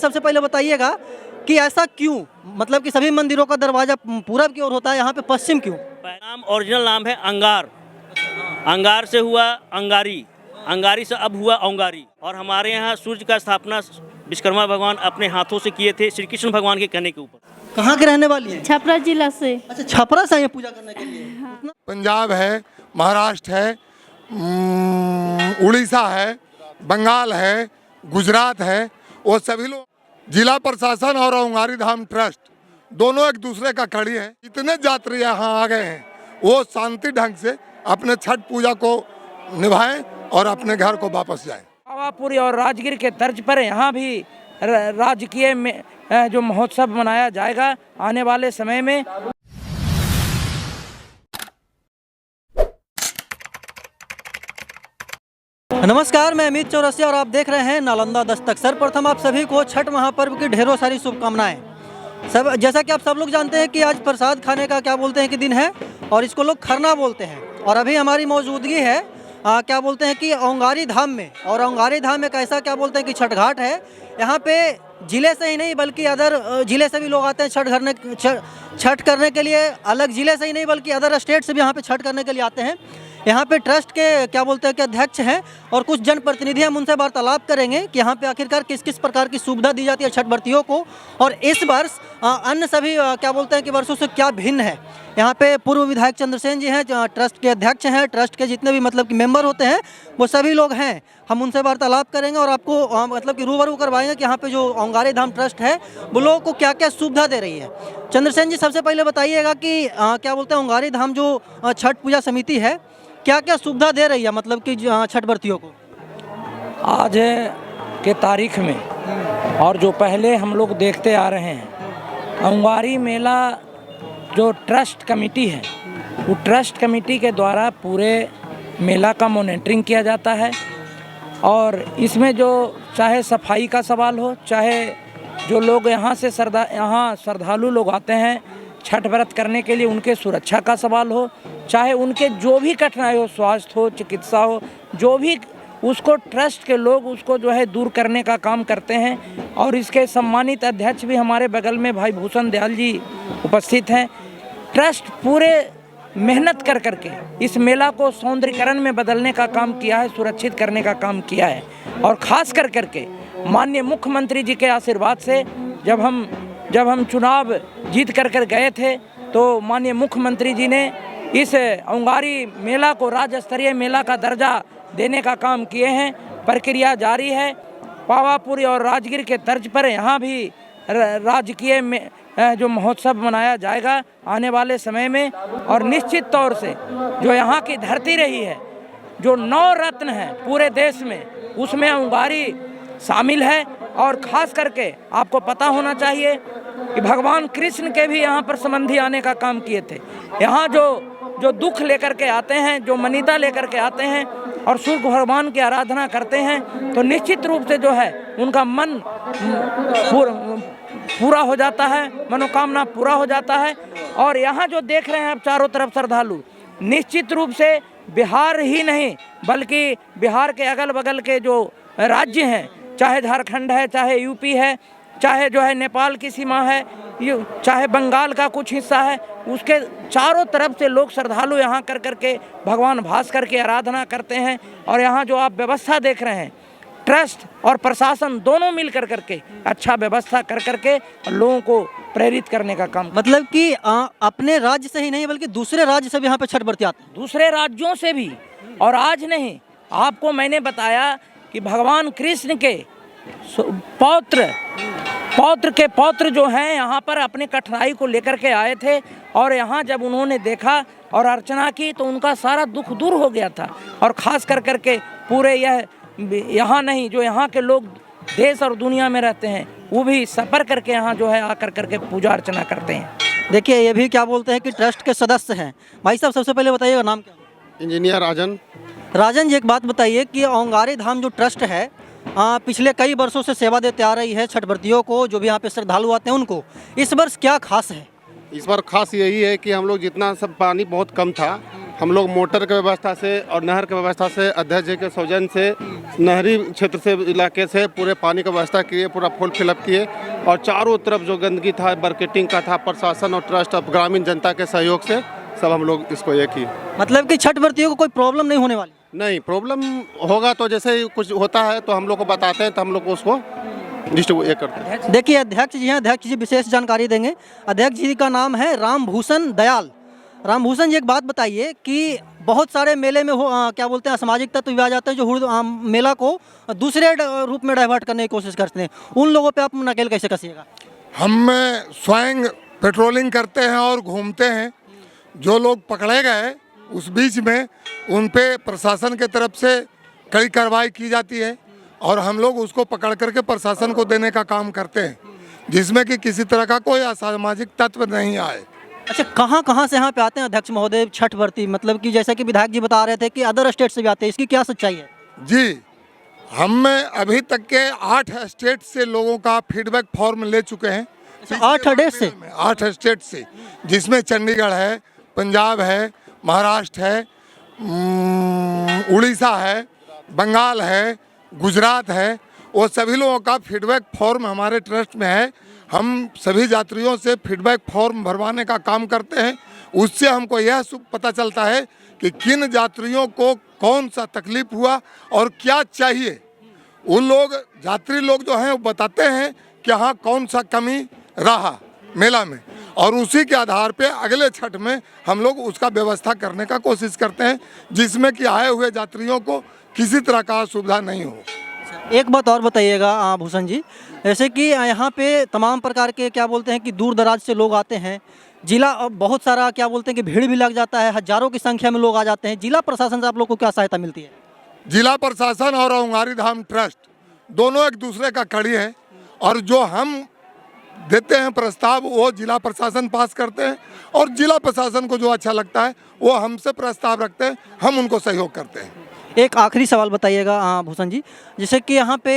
सबसे पहले बताइएगा कि ऐसा क्यों, मतलब कि सभी मंदिरों का दरवाजा पूरब की ओर होता है, यहाँ पे पश्चिम क्यों? नाम ओरिजिनल नाम है अंगार। अंगार से हुआ अंगारी, अंगारी से अब हुआ औंगारी। और हमारे यहाँ सूर्य का स्थापना विश्वकर्मा भगवान अपने हाथों से किए थे श्री कृष्ण भगवान के कहने के ऊपर। कहाँ के रहने वाली है? छपरा जिला से। अच्छा, छपरा से आए हैं पूजा करने के लिए? पंजाब है, महाराष्ट्र है, उड़ीसा है, बंगाल है, गुजरात है, वो सभी लोग, जिला प्रशासन और औंगारी धाम ट्रस्ट दोनों एक दूसरे का कड़ी है। इतने यात्री यहाँ आ गए हैं, वो शांति ढंग से अपने छठ पूजा को निभाएं और अपने घर को वापस जाएं। पावापुरी और राजगीर के तर्ज पर यहाँ भी राजकीय में जो महोत्सव मनाया जाएगा आने वाले समय में। नमस्कार, मैं अमित चौरसिया और आप देख रहे हैं नालंदा दस्तक। सर्वप्रथम आप सभी को छठ महापर्व की ढेरों सारी शुभकामनाएं। सब जैसा कि आप सब लोग जानते हैं कि आज प्रसाद खाने का क्या बोलते हैं कि दिन है, और इसको लोग खरना बोलते हैं। और अभी हमारी मौजूदगी है क्या बोलते हैं कि औंगारी धाम में। और औंगारी धाम में कैसा क्या बोलते हैं कि छठ घाट है। यहाँ पे ज़िले से ही नहीं बल्कि अदर ज़िले से भी लोग आते हैं छठ करने के लिए। अलग ज़िले से ही नहीं बल्कि अदर स्टेट से भी यहाँ पे छठ करने के लिए आते हैं। यहाँ पे ट्रस्ट के क्या बोलते हैं कि अध्यक्ष हैं और कुछ जनप्रतिनिधि हम उनसे वार्तालाप करेंगे कि यहाँ पे आखिरकार किस किस प्रकार की सुविधा दी जाती है छठ व्रतियों को, और इस वर्ष अन्य सभी क्या बोलते हैं कि वर्षों से क्या भिन्न है। यहाँ पे पूर्व विधायक चंद्रसेन जी हैं, ट्रस्ट के अध्यक्ष हैं। ट्रस्ट के जितने भी मतलब कि मेंबर होते हैं वो सभी लोग हैं। हम उनसे वार्तालाप करेंगे और आपको मतलब कि रूबरू करवाएंगे कि यहाँ पे जो औंगारी धाम ट्रस्ट है वो लोगों को क्या क्या सुविधा दे रही है। चंद्रसेन जी, सबसे पहले बताइएगा कि क्या बोलते हैं औंगारी धाम जो छठ पूजा समिति है क्या क्या सुविधा दे रही है, मतलब कि छठ व्रतियों को आज के तारीख में, और जो पहले हम लोग देखते आ रहे हैं, औंगारी मेला जो ट्रस्ट कमेटी है वो ट्रस्ट कमेटी के द्वारा पूरे मेला का मॉनिटरिंग किया जाता है। और इसमें जो चाहे सफाई का सवाल हो, चाहे जो लोग यहाँ श्रद्धालु लोग आते हैं छठ व्रत करने के लिए उनके सुरक्षा का सवाल हो, चाहे उनके जो भी कठिनाई हो, स्वास्थ्य हो, चिकित्सा हो, जो भी, उसको ट्रस्ट के लोग उसको जो है दूर करने का काम करते हैं। और इसके सम्मानित अध्यक्ष भी हमारे बगल में भाई भूषण दयाल जी उपस्थित हैं। ट्रस्ट पूरे मेहनत कर करके इस मेला को सौंदर्यीकरण में बदलने का काम किया है, सुरक्षित करने का काम किया है। और ख़ास कर करके माननीय मुख्यमंत्री जी के आशीर्वाद से जब हम चुनाव जीत कर गए थे तो माननीय मुख्यमंत्री जी ने इस औंगारी मेला को राज्य स्तरीय मेला का दर्जा देने का काम किए हैं। प्रक्रिया जारी है। पावापुरी और राजगीर के तर्ज पर यहाँ भी राजकीय में जो महोत्सव मनाया जाएगा आने वाले समय में। और निश्चित तौर से जो यहाँ की धरती रही है, जो 9 रत्न हैं पूरे देश में, उसमें औंगारी शामिल है। और ख़ास करके आपको पता होना चाहिए कि भगवान कृष्ण के भी यहाँ पर संबंधी आने का काम किए थे। यहाँ जो दुख लेकर के आते हैं, जो मनीता लेकर के आते हैं और सूर्य भगवान की आराधना करते हैं, तो निश्चित रूप से जो है उनका मन पूरा हो जाता है, मनोकामना पूरा हो जाता है। और यहाँ जो देख रहे हैं आप चारों तरफ श्रद्धालु, निश्चित रूप से बिहार ही नहीं बल्कि बिहार के अगल बगल के जो राज्य हैं, चाहे झारखंड है, चाहे यूपी है, चाहे जो है नेपाल की सीमा है, चाहे बंगाल का कुछ हिस्सा है, उसके चारों तरफ से लोग श्रद्धालु यहाँ कर करके भगवान भास्कर की आराधना करते हैं। और यहाँ जो आप व्यवस्था देख रहे हैं, ट्रस्ट और प्रशासन दोनों मिल कर करके अच्छा व्यवस्था कर करके लोगों को प्रेरित करने का काम, मतलब कि अपने राज्य से ही नहीं बल्कि दूसरे राज्य से भी यहाँ पे छठ व्रती आते हैं, दूसरे राज्यों से भी। और आज नहीं, आपको मैंने बताया कि भगवान कृष्ण के पौत्र जो हैं यहाँ पर अपने कठिनाई को लेकर के आए थे। और यहाँ जब उन्होंने देखा और अर्चना की तो उनका सारा दुख दूर हो गया था। और ख़ास कर करके पूरे यहाँ नहीं, जो यहाँ के लोग देश और दुनिया में रहते हैं वो भी सफ़र करके यहाँ जो है आकर करके पूजा अर्चना करते हैं। देखिए, ये भी क्या बोलते हैं कि ट्रस्ट के सदस्य हैं। भाई साहब, सबसे पहले बताइएगा नाम क्या? इंजीनियर राजन जी, एक बात बताइए कि औंगारी धाम जो ट्रस्ट है पिछले कई वर्षों से सेवा देते आ रही है छठ व्रतियों को, जो भी यहाँ पे श्रद्धालु आते हैं उनको, इस वर्ष क्या खास है? इस बार खास यही है कि हम लोग जितना सब पानी बहुत कम था हम लोग मोटर की व्यवस्था से और नहर की व्यवस्था से अध्यक्ष जी के सौजन्य से नहरी क्षेत्र से इलाके से पूरे पानी की व्यवस्था किए, पूरा फुल फिलअप किए और चारों तरफ जो गंदगी था, मार्केटिंग का था, प्रशासन और ट्रस्ट और ग्रामीण जनता के सहयोग से सब हम लोग इसको ये किए। मतलब कि छठ व्रतियों को कोई प्रॉब्लम नहीं होने वाली? नहीं, प्रॉब्लम होगा तो जैसे ही कुछ होता है तो हम लोग को बताते हैं, तो हम लोग उसको डिस्ट्रीब्यूट करते हैं। देखिए अध्यक्ष जी हैं, अध्यक्ष जी विशेष जानकारी देंगे। अध्यक्ष जी का नाम है रामभूषण दयाल। रामभूषण जी, एक बात बताइए कि बहुत सारे मेले में क्या बोलते हैं असामाजिक तत्व भी आ जाते हैं जो मेला को दूसरे रूप में डाइवर्ट करने की कोशिश करते हैं, उन लोगों पे आप नकेल कैसे कसिएगा? हम स्वयं पेट्रोलिंग करते हैं और घूमते हैं। जो लोग पकड़े गए उस बीच में उन पे प्रशासन के तरफ से कड़ी कार्रवाई की जाती है और हम लोग उसको पकड़ करके प्रशासन को देने का काम करते हैं, जिसमें कि किसी तरह का कोई असामाजिक तत्व नहीं आए। अच्छा, कहाँ कहाँ से यहाँ पे आते हैं अध्यक्ष महोदय छठ व्रती? मतलब कि जैसा कि विधायक जी बता रहे थे कि अदर स्टेट से भी आते हैं, इसकी क्या सच्चाई है? जी, हम अभी तक के 8 स्टेट से लोगों का फीडबैक फॉर्म ले चुके हैं। 8 स्टेट से? 8 स्टेट से, जिसमें चंडीगढ़ है, पंजाब है, महाराष्ट्र है, उड़ीसा है, बंगाल है, गुजरात है। वो सभी लोगों का फीडबैक फॉर्म हमारे ट्रस्ट में है। हम सभी यात्रियों से फीडबैक फॉर्म भरवाने का काम करते हैं। उससे हमको यह पता चलता है कि किन यात्रियों को कौन सा तकलीफ हुआ और क्या चाहिए। उन लोग यात्री लोग जो हैं वो बताते हैं कि हाँ कौन सा कमी रहा मेला में, और उसी के आधार पे अगले छठ में हम लोग उसका व्यवस्था करने का कोशिश करते हैं, जिसमें कि आए हुए यात्रियों को किसी तरह का असुविधा नहीं हो। एक बात और बताइएगा भूषण जी, जैसे कि यहाँ पे तमाम प्रकार के क्या बोलते हैं कि दूर दराज से लोग आते हैं, जिला बहुत सारा क्या बोलते हैं कि भीड़ भी लग जाता है, हजारों की संख्या में लोग आ जाते हैं। जिला प्रशासन से आप लोग को क्या सहायता मिलती है? जिला प्रशासन और औंगारी धाम ट्रस्ट दोनों एक दूसरे का कड़ी है, और जो हम देते हैं प्रस्ताव वो जिला प्रशासन पास करते हैं, और जिला प्रशासन को जो अच्छा लगता है वो हमसे प्रस्ताव रखते हैं, हम उनको सहयोग करते हैं। एक आखिरी सवाल बताइएगा भूषण जी, जैसे कि यहाँ पे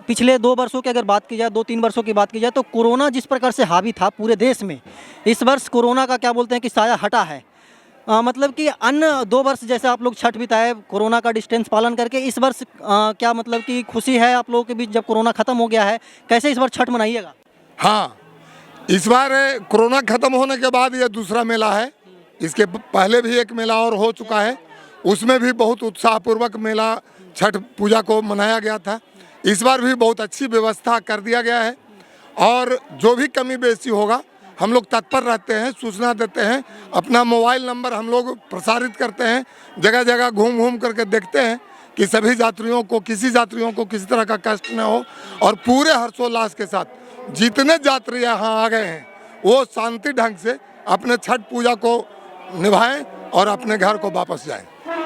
पिछले 2 वर्षों की अगर बात की जाए, 2-3 वर्षों की बात की जाए, तो कोरोना जिस प्रकार से हावी था पूरे देश में, इस वर्ष कोरोना का क्या बोलते हैं कि साया हटा है। मतलब कि अन्य 2 वर्ष जैसे आप लोग छठ बिताए कोरोना का डिस्टेंस पालन करके, इस वर्ष क्या मतलब कि खुशी है आप लोगों के बीच जब कोरोना खत्म हो गया है, कैसे इस बार छठ मनाइएगा? हाँ, इस बार कोरोना खत्म होने के बाद ये दूसरा मेला है। इसके पहले भी एक मेला और हो चुका है, उसमें भी बहुत उत्साहपूर्वक मेला छठ पूजा को मनाया गया था। इस बार भी बहुत अच्छी व्यवस्था कर दिया गया है, और जो भी कमी बेसी होगा हम लोग तत्पर रहते हैं, सूचना देते हैं। अपना मोबाइल नंबर हम लोग प्रसारित करते हैं, जगह जगह घूम घूम करके देखते हैं कि सभी यात्रियों को किसी तरह का कष्ट न हो, और पूरे हर्षोल्लास के साथ जितने यात्री यहाँ आ गए हैं वो शांति ढंग से अपने छठ पूजा को निभाएं और अपने घर को वापस जाएं।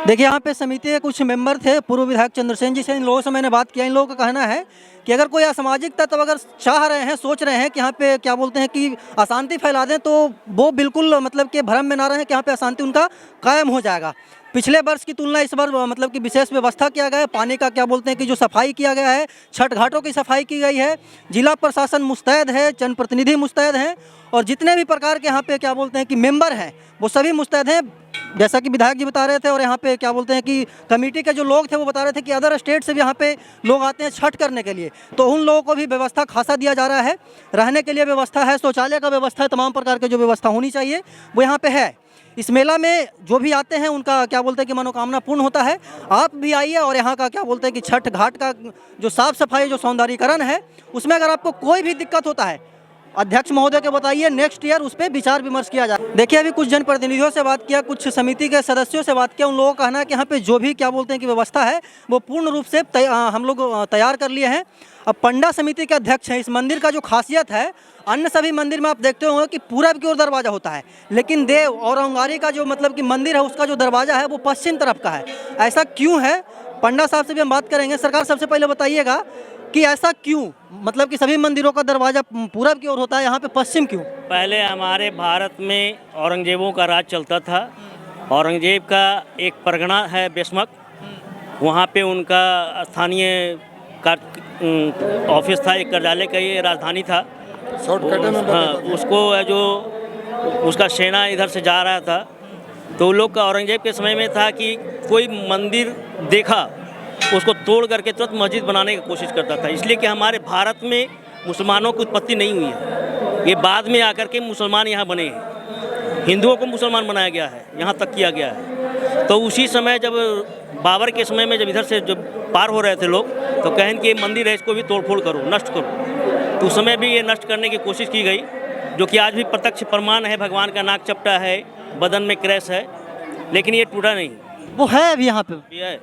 देखिए यहाँ पे समिति के कुछ मेंबर थे, पूर्व विधायक चंद्रसेन जी से इन लोगों से मैंने बात किया। इन लोगों का कहना है कि अगर कोई असामाजिक तत्व अगर चाह रहे हैं, सोच रहे हैं कि यहाँ पे क्या बोलते हैं कि अशांति फैला दें, तो वो बिल्कुल मतलब कि भ्रम में ना रहें कि यहाँ पे अशांति उनका कायम हो जाएगा। पिछले वर्ष की तुलना इस बार मतलब कि विशेष व्यवस्था किया गया है। पानी का क्या बोलते हैं कि जो सफाई किया गया है, छठ घाटों की सफाई की गई है, जिला प्रशासन मुस्तैद है, जनप्रतिनिधि मुस्तैद हैं, और जितने भी प्रकार के यहाँ पे क्या बोलते हैं कि मेंबर हैं वो सभी मुस्तैद हैं, जैसा कि विधायक जी बता रहे थे। और यहाँ पे क्या बोलते हैं कि कमेटी के जो लोग थे वो बता रहे थे कि अदर स्टेट से भी यहाँ पे लोग आते हैं छठ करने के लिए, तो उन लोगों को भी व्यवस्था खासा दिया जा रहा है। रहने के लिए व्यवस्था है, शौचालय का व्यवस्था है, तमाम प्रकार की जो व्यवस्था होनी चाहिए वो यहाँ पे है। इस मेला में जो भी आते हैं उनका क्या बोलते हैं कि मनोकामना पूर्ण होता है। आप भी आइए, और यहाँ का क्या बोलते हैं कि छठ घाट का जो साफ सफाई, जो सौंदर्यीकरण है, उसमें अगर आपको कोई भी दिक्कत होता है अध्यक्ष महोदय के बताइए, नेक्स्ट ईयर उस पर विचार विमर्श किया जाए। देखिए अभी कुछ जनप्रतिनिधियों से बात किया, कुछ समिति के सदस्यों से बात किया। उन लोगों का कहना है कि यहाँ पे जो भी क्या बोलते हैं कि व्यवस्था है वो पूर्ण रूप से हम लोग तैयार कर लिए हैं। अब पंडा समिति के अध्यक्ष हैं। इस मंदिर का जो खासियत है, अन्य सभी मंदिर में आप देखते होंगे कि पूरब की ओर दरवाज़ा होता है, लेकिन देव और औंगारी का जो मतलब कि मंदिर है उसका जो दरवाज़ा है वो पश्चिम तरफ का है। ऐसा क्यों है, पंडा साहब से भी हम बात करेंगे। सरकार सबसे पहले बताइएगा कि ऐसा क्यों, मतलब कि सभी मंदिरों का दरवाज़ा पूरब की ओर होता है, यहाँ पे पश्चिम क्यों? पहले हमारे भारत में औरंगजेबों का राज चलता था। औरंगजेब का एक परगना है बेशमक, वहाँ पे उनका स्थानीय ऑफिस था, एक कार्यालय का ये राजधानी था। शॉर्टकट में हाँ, उसको जो उसका सेना इधर से जा रहा था तो उन लोग का औरंगजेब के समय में था कि कोई मंदिर देखा उसको तोड़ करके तुरंत मस्जिद बनाने की कोशिश करता था, इसलिए कि हमारे भारत में मुसलमानों की उत्पत्ति नहीं हुई है, ये बाद में आकर के मुसलमान यहाँ बने हैं। हिंदुओं को मुसलमान बनाया गया है, यहाँ तक किया गया है। तो उसी समय जब बाबर के समय में जब इधर से जब पार हो रहे थे लोग, तो कहें कि ये मंदिर है, इसको भी तोड़ फोड़ करो, नष्ट करो। तो उस समय भी ये नष्ट करने की कोशिश की गई, जो कि आज भी प्रत्यक्ष प्रमाण है। भगवान का नाक चपटा है, बदन में क्रैश है, लेकिन ये टूटा नहीं। वो है अभी यहाँ पे। ये है,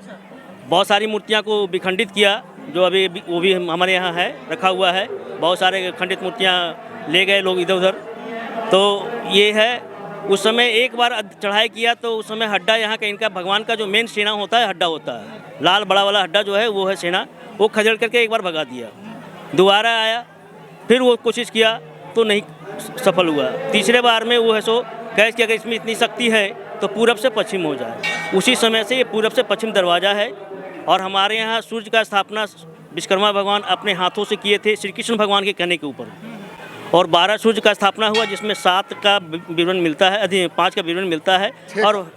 बहुत सारी मूर्तियाँ को विखंडित किया, जो अभी वो भी हमारे यहाँ है, रखा हुआ है। बहुत सारे खंडित मूर्तियाँ ले गए लोग इधर उधर। तो ये है, उस समय एक बार चढ़ाई किया तो उस समय हड्डा यहाँ का, इनका भगवान का जो मेन सेना होता है हड्डा होता है, लाल बड़ा वाला हड्डा जो है वो है सेना, वो खदेड़ करके एक बार भगा दिया। दोबारा आया, फिर वो कोशिश किया तो नहीं सफल हुआ। तीसरे बार में वो है सो कहे कि अगर इसमें इतनी शक्ति है तो पूरब से पश्चिम हो जाए। उसी समय से ये पूरब से पश्चिम दरवाज़ा है। और हमारे यहाँ सूर्य का स्थापना विश्वकर्मा भगवान अपने हाथों से किए थे, श्री कृष्ण भगवान के कहने के ऊपर। और 12 सूर्य का स्थापना हुआ, जिसमें 7 का विवरण मिलता है, 5 का विवरण मिलता है, और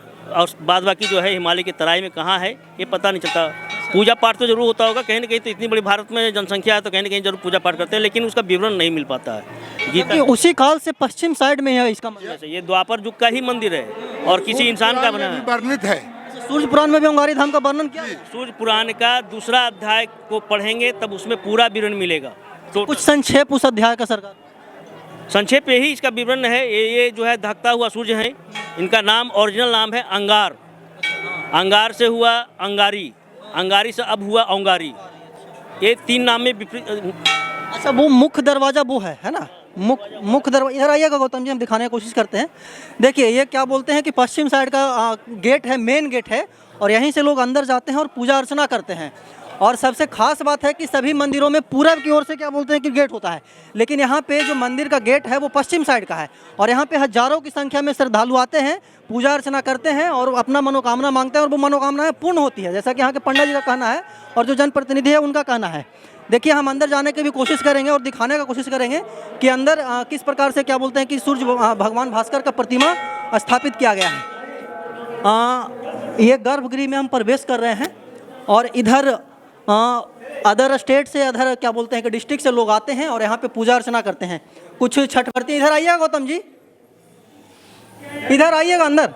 बाद बाकी जो है हिमालय की तराई में कहाँ है ये पता नहीं चलता। पूजा पाठ तो जरूर होता होगा कहीं ना कहीं, तो इतनी बड़ी भारत में जनसंख्या है तो कहीं ना कहीं जरूर पूजा पाठ करते हैं, लेकिन उसका विवरण नहीं मिल पाता है। क्योंकि उसी काल से पश्चिम साइड में है इसका मंदिर। ये द्वापर युग का ही मंदिर है और किसी इंसान का बना है। वर्णित है। सूर्य पुराण में भी अंगारी धाम का वर्णन किया है। सूर्य पुराण का दूसरा अध्याय को पढ़ेंगे तब उसमें पूरा विवरण मिलेगा। तो कुछ संक्षेप उस अध्याय का सरकार। संक्षेप यही इसका विवरण है। ये जो है धकता हुआ सूर्य है, इनका नाम ओरिजिनल नाम है अंगार। अंगार से हुआ अंगारी, अंगारी से अब हुआ औंगारी। ये 3 नाम में अच्छा, वो मुख्य दरवाजा वो है ना? मुख्य दरवाजा। इधर आइएगा गौतम जी, हम दिखाने की कोशिश करते हैं। देखिए ये क्या बोलते हैं कि पश्चिम साइड का गेट है, मेन गेट है, और यहीं से लोग अंदर जाते हैं और पूजा अर्चना करते हैं। और सबसे खास बात है कि सभी मंदिरों में पूरब की ओर से क्या बोलते हैं कि गेट होता है, लेकिन यहाँ पे जो मंदिर का गेट है वो पश्चिम साइड का है। और यहाँ पे हजारों की संख्या में श्रद्धालु आते हैं, पूजा अर्चना करते हैं और अपना मनोकामना मांगते हैं, और वो मनोकामनाएं पूर्ण होती है, जैसा कि यहाँ के पंडित जी का कहना है और जो जनप्रतिनिधि है उनका कहना है। देखिए हम अंदर जाने की भी कोशिश करेंगे और दिखाने का कोशिश करेंगे कि अंदर किस प्रकार से क्या बोलते हैं कि सूर्य भगवान भास्कर का प्रतिमा स्थापित किया गया है। ये गर्भगृह में हम प्रवेश कर रहे हैं, और इधर अदर स्टेट से, अदर क्या बोलते हैं कि डिस्ट्रिक्ट से लोग आते हैं और यहाँ पे पूजा अर्चना करते हैं। कुछ छठ करते हैं। इधर आइएगा गौतम जी, इधर आइएगा अंदर।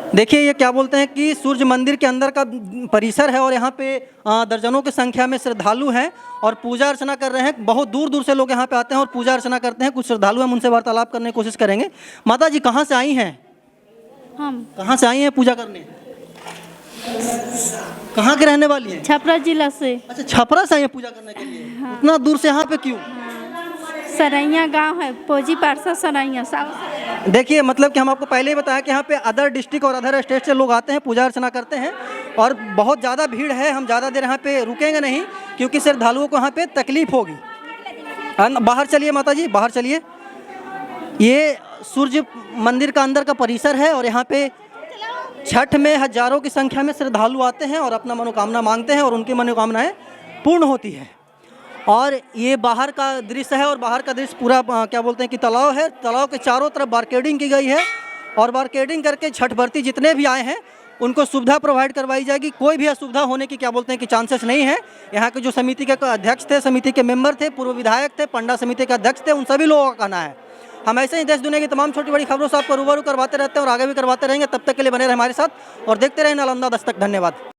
देखिए ये क्या बोलते हैं कि सूर्य मंदिर के अंदर का परिसर है, और यहाँ पे दर्जनों की संख्या में श्रद्धालु हैं और पूजा अर्चना कर रहे हैं। बहुत दूर दूर से लोग यहाँ पे आते हैं और पूजा अर्चना करते हैं। कुछ श्रद्धालु हम उनसे वार्तालाप करने की कोशिश करेंगे। माता जी कहाँ से आई हैं? हम कहाँ से आई हैं पूजा करने? कहाँ के रहने वाली हैं? छपरा जिला से। अच्छा, छपरा से आई हैं पूजा करने के लिए? इतना दूर से यहाँ पे क्यों? सरैया गांव है, फौजी पारसा सरैया। देखिए मतलब कि हम आपको पहले ही बताया कि यहाँ पे अदर डिस्ट्रिक्ट और अदर स्टेट से लोग आते हैं, पूजा अर्चना करते हैं, और बहुत ज़्यादा भीड़ है। हम ज़्यादा देर यहाँ पे रुकेंगे नहीं, क्योंकि श्रद्धालुओं को यहाँ पे तकलीफ होगी। बाहर चलिए माता जी, बाहर चलिए। ये सूर्य मंदिर का अंदर का परिसर है, और यहाँ पे छठ में हजारों की संख्या में श्रद्धालु आते हैं और अपना मनोकामना मांगते हैं, और उनकी मनोकामनाएं पूर्ण होती है। और ये बाहर का दृश्य है, और बाहर का दृश्य पूरा क्या बोलते हैं कि तालाब है। तालाब के चारों तरफ बारकेडिंग की गई है, और बारकेडिंग करके छठ व्रती जितने भी आए हैं उनको सुविधा प्रोवाइड करवाई जाएगी। कोई भी असुविधा होने की क्या बोलते हैं कि चांसेस नहीं है। यहाँ के जो समिति के अध्यक्ष थे, समिति के मेंबर थे, पूर्व विधायक थे, पंडा समिति के अध्यक्ष थे, उन सभी लोगों का कहना है। हम ऐसे ही देश दुनिया की तमाम छोटी बड़ी खबरों से आपको रूबरू करवाते रहते हैं और आगे भी करवाते रहेंगे। तब तक के लिए बने रहे हमारे साथ और देखते रहे नालंदा दस्तक। धन्यवाद।